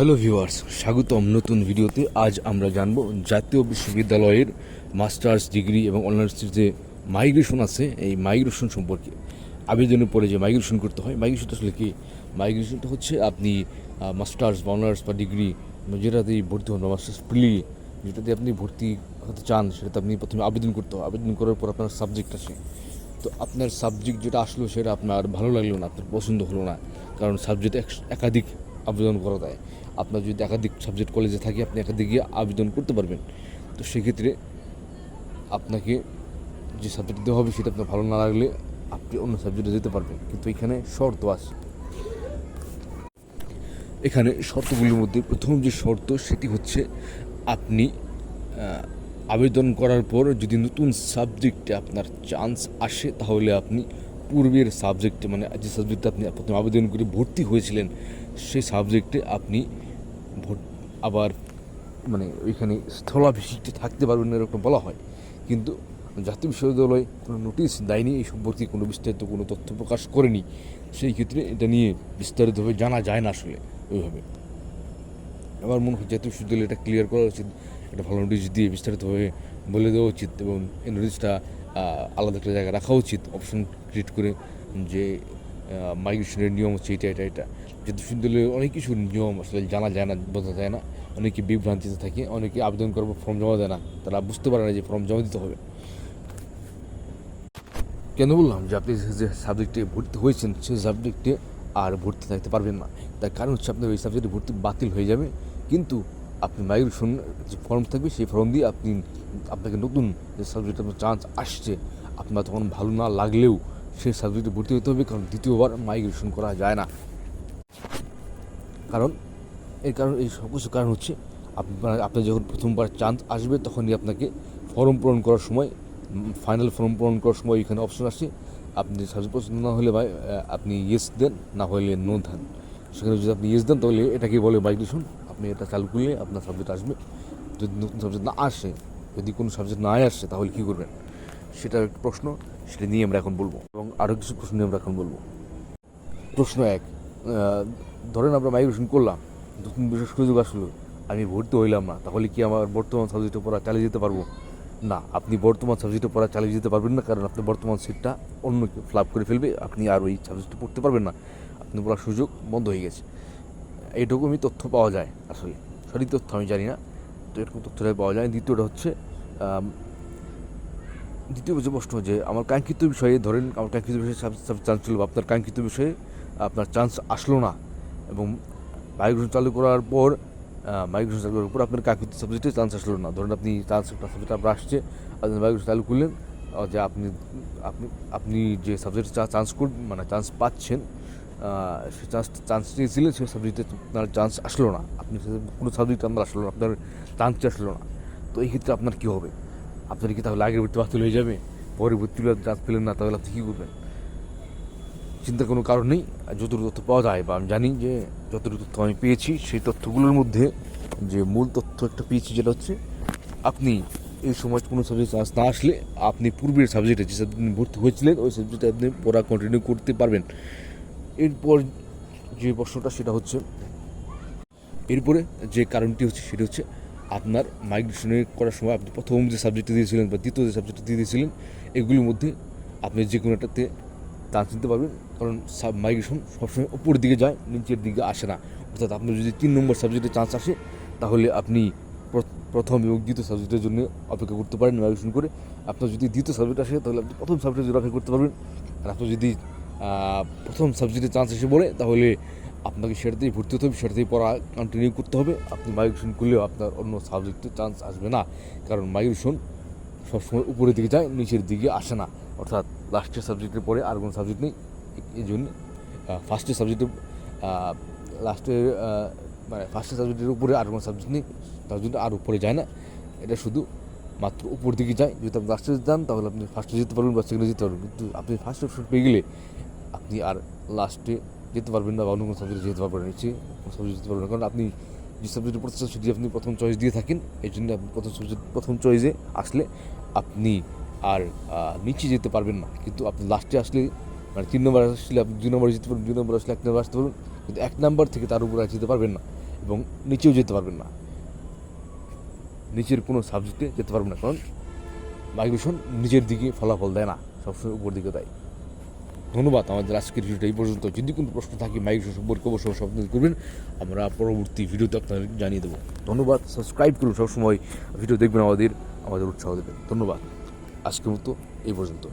Hello viewers, স্বাগতম নতুন ভিডিওতে। আজ আমরা জানব জাতীয় বিশ্ববিদ্যালয়ের মাস্টার্স ডিগ্রি এবং অনার্সের যে মাইগ্রেশন আছে, এই মাইগ্রেশন সম্পর্কে। আবেদনের পরে যে মাইগ্রেশন করতে হয়, মাইগ্রেশনটা আসলে কি? মাইগ্রেশনটা হচ্ছে আপনি মাস্টার্স বা অনার্স বা ডিগ্রি যেটাতেই ভর্তি হন বা মাস্টার্স প্লি যেটাতে আপনি ভর্তি হতে চান, সেটাতে আপনি প্রথমে আবেদন করতে হয়। আবেদন করার পর আপনার সাবজেক্ট আসে। তো আপনার সাবজেক্ট যেটা আসলো সেটা আপনার ভালো লাগলো না, আপনার পছন্দ হলো না, কারণ সাবজেক্ট একাধিক আবেদন করা যায়। আপনার যদি একাধিক সাবজেক্ট কলেজে থাকে, আপনি একাধিক গিয়ে আবেদন করতে পারবেন। তো সেক্ষেত্রে আপনাকে যে সাবজেক্ট দেওয়া হবে সেটা আপনার ভালো না লাগলে আপনি অন্য সাবজেক্টে যেতে পারবেন। কিন্তু এখানে শর্ত আছে। এখানে শর্তগুলির মধ্যে প্রথম যে শর্ত সেটি হচ্ছে আপনি আবেদন করার পর যদি নতুন সাবজেক্টে আপনার চান্স আসে, তাহলে আপনি পূর্বের সাবজেক্টে, মানে যে সাবজেক্টে আপনি প্রথম আবেদন করে ভর্তি হয়েছিলেন, সেই সাবজেক্টে আপনি আবার মানে ওইখানে স্থলাভিষিক্তে থাকতে পারবেন না, এরকম বলা হয়। কিন্তু জাতীয় বিশ্ববিদ্যালয় কোনো নোটিশ দেয়নি, এই সম্পর্কে কোনো বিস্তারিত কোনো তথ্য প্রকাশ করেনি। সেই ক্ষেত্রে এটা নিয়ে বিস্তারিতভাবে জানা যায় না আসলে ওইভাবে। আমার মনে হয় জাতীয় বিশ্ববিদ্যালয় এটা ক্লিয়ার করা উচিত, একটা ভালো নোটিশ দিয়ে বিস্তারিতভাবে বলে দেওয়া উচিত, এবং এই নোটিশটা আলাদা একটা জায়গায় রাখা উচিত, অপশন ক্রিয়েট করে, যে মাইগ্রেশনের নিয়ম হচ্ছে এটা এটা এটা। জাতীয় বিশ্ববিদ্যালয়ের অনেক কিছু নিয়ম আসলে জানা যায় না, বোঝা যায় না। অনেকে বিভ্রান্তিতে থাকে, অনেকে আবেদন করবো ফর্ম জমা দেয় না, তারা বুঝতে পারে না যে ফর্ম জমা দিতে হবে। কেন বললাম যে আপনি যে সাবজেক্টে ভর্তি হয়েছেন সেই সাবজেক্টে আর ভর্তি থাকতে পারবেন না? তার কারণ হচ্ছে আপনার ওই সাবজেক্টে ভর্তি বাতিল হয়ে যাবে। কিন্তু আপনি মাইগ্রেশন যে ফর্ম থাকবে, সেই ফর্ম দিয়ে আপনাকে নতুন যে সাবজেক্টে আপনার চান্স আসছে, আপনার তখন ভালো না লাগলেও সেই সাবজেক্টে ভর্তি হতে হবে, কারণ দ্বিতীয়বার মাইগ্রেশন করা যায় না। কারণ এই সব কিছু কারণ হচ্ছে আপনার যখন প্রথমবার চান্স আসবে, তখনই আপনাকে ফর্ম পূরণ করার সময়, ফাইনাল ফর্ম পূরণ করার সময় এখানে অপশন আসে, আপনি সাবজেক্ট পছন্দ না হলে আপনি ইয়েস দেন, না হলে নো দেন। সেখানে যদি আপনি ইয়েস দেন, তাহলে এটাকে বলে মাইগ্রেশন। আপনি এটা চালু করলে আপনার সাবজেক্ট আসবে। যদি নতুন সাবজেক্ট না আসে, যদি কোনো সাবজেক্ট না আসে, তাহলে কী করবেন? সেটা একটা প্রশ্ন, সেটা নিয়ে আমরা এখন বলবো, এবং আরও কিছু প্রশ্ন নিয়ে আমরা এখন বলবো। প্রশ্ন এক, ধরেন আমরা মাইগ্রেশন করলাম, নতুন বিশেষ সুযোগ আসলো, আমি ভর্তি হইলাম না, তাহলে কি আমার বর্তমান সাবজেক্টে পড়া চালিয়ে যেতে পারবো? না, আপনি বর্তমান সাবজেক্টে পড়া চালিয়ে যেতে পারবেন না, কারণ আপনার বর্তমান সিটটা অন্য কেউ ফ্লাপ করে ফেলবে, আপনি আর ওই সাবজেক্টে পড়তে পারবেন না, আপনি পড়ার সুযোগ বন্ধ হয়ে গেছে। এইরকমই তথ্য পাওয়া যায়, আসলে সঠিক তথ্য আমি জানি না, তো এরকম তথ্যটাই পাওয়া যায়। দ্বিতীয়টা হচ্ছে, দ্বিতীয় যে প্রশ্ন, যে আমার কাঙ্ক্ষিত বিষয়ে, ধরেন আমার কাঙ্ক্ষিত বিষয়ে চান্স ছিল, আপনার কাঙ্ক্ষিত বিষয়ে আপনার চান্স আসলো না, এবং মাইগ্রেশন চালু করার পর আপনার কাঙ্ক্ষিত সাবজেক্টে চান্স আসলো না। ধরুন আপনি সাবজেক্ট আপনার আসছে, আপনি মাইগ্রেশন চালু করলেন, যে আপনি আপনি আপনি যে সাবজেক্টে চান্স পাচ্ছেন, সে চান্স নিয়েছিলেন, সেই সাবজেক্টে আপনার চান্স আসলো না, আপনি কোনো সাবজেক্টে আপনার আসলো না, আপনার চান্সই আসলো না। তো এই ক্ষেত্রে আপনার কী হবে? আপনার কি তাহলে আগের ভর্তি বাতিল হয়ে যাবে? পরে ভর্তি চান্স পেলেন না, তাহলে আপনি কী করবেন? চিন্তার কোনো কারণ নেই। যতটুকু তথ্য পাওয়া যায়, বা আমি জানি যে যতটুকু তথ্য আমি পেয়েছি, সেই তথ্যগুলোর মধ্যে যে মূল তথ্য একটা পেয়েছি, যেটা হচ্ছে আপনি এই সময় কোনো সাবজেক্ট চান্স না আসলে, আপনি পূর্বের সাবজেক্টে যে সাবজেক্টে ভর্তি হয়েছিলেন, ওই সাবজেক্টে আপনি পড়া কন্টিনিউ করতে পারবেন। এরপর যে প্রশ্নটা, সেটা হচ্ছে, এরপরে যে কারণটি হচ্ছে সেটা হচ্ছে, আপনার মাইগ্রেশনে করার সময় আপনি প্রথম যে সাবজেক্টে দিয়েছিলেন বা দ্বিতীয় যে সাবজেক্টে দিয়েছিলেন, এগুলির মধ্যে আপনি যে কোনো একটাতে চান্স নিতে পারবেন, কারণ মাইগ্রেশন সবসময় উপরের দিকে যায়, নিচের দিকে আসে না। অর্থাৎ আপনার যদি 3 নম্বর সাবজেক্টে চান্স আসে, তাহলে আপনি প্রথম এবং দ্বিতীয় সাবজেক্টের জন্য অপেক্ষা করতে পারেন মাইগ্রেশন করে। আপনার যদি দ্বিতীয় সাবজেক্ট আসে, তাহলে আপনি প্রথম সাবজেক্টের জন্য অপেক্ষা করতে পারবেন। আর আপনার যদি প্রথম সাবজেক্টে চান্স এসে পড়ে, তাহলে আপনাকে সেটাতেই ভর্তি হতে হবে, সেটাতেই পড়া কন্টিনিউ করতে হবে। আপনি মাইগ্রেশন করলেও আপনার অন্য সাবজেক্টে চান্স আসবে না, কারণ মাইগ্রেশন সবসময় উপরের দিকে যায়, নিচের দিকে আসে না। অর্থাৎ লাস্টের সাবজেক্টের পরে আর কোনো সাবজেক্ট নেই, এই জন্য ফার্স্টের সাবজেক্টে ফার্স্টের সাবজেক্টের উপরে আর কোনো সাবজেক্ট নেই, তার জন্য আর উপরে যায় না, এটা শুধু মাত্র উপর দিকে যায়। যদি আপনি লাস্টে যান, তাহলে আপনি ফার্স্টে যেতে পারবেন বা সেকেন্ডে যেতে পারবেন, কিন্তু আপনি ফার্স্ট অপশন পেয়ে গেলে আপনি আর লাস্টে যেতে পারবেন না, বা অন্য কোনো সাবজেক্টে যেতে পারবেন, নিচে কোনো সাবজেক্ট যেতে পারবেন না, কারণ আপনি যে সাবজেক্টে পড়তে চান সেটি আপনি প্রথম চয়েস দিয়ে থাকেন। এই জন্য আপনি প্রথম চয়েসে আসলে আপনি আর নিচে যেতে পারবেন না। কিন্তু আপনি লাস্টে আসলে, মানে 3 নম্বর আসলে আপনি 2 নম্বরে যেতে পারবেন, 2 নম্বর আসলে 1 নম্বর আসতে পারবেন, কিন্তু 1 নম্বর থেকে তার উপরে যেতে পারবেন না। এবং নিচেও যেতে পারবেন না, নিচের কোনো সাবজেক্টে যেতে পারবেন না, কারণ মাইগ্রেশন নিচের দিকে ফলাফল দেয় না, সবসময় উপর দিকে দেয়। ধন্যবাদ। আমাদের আজকের ভিডিওটা এই পর্যন্ত। যদি কোনো প্রশ্ন থাকে মাইগ্রেশন সম্পর্কে অবশ্যই সমাধান করবেন, আমরা পরবর্তী ভিডিওতে আপনাদের জানিয়ে দেবো। ধন্যবাদ। সাবস্ক্রাইব করুন, সবসময় ভিডিও দেখবেন, আমাদের উৎসাহ দেবেন। ধন্যবাদ। আজকের মতো এই পর্যন্ত।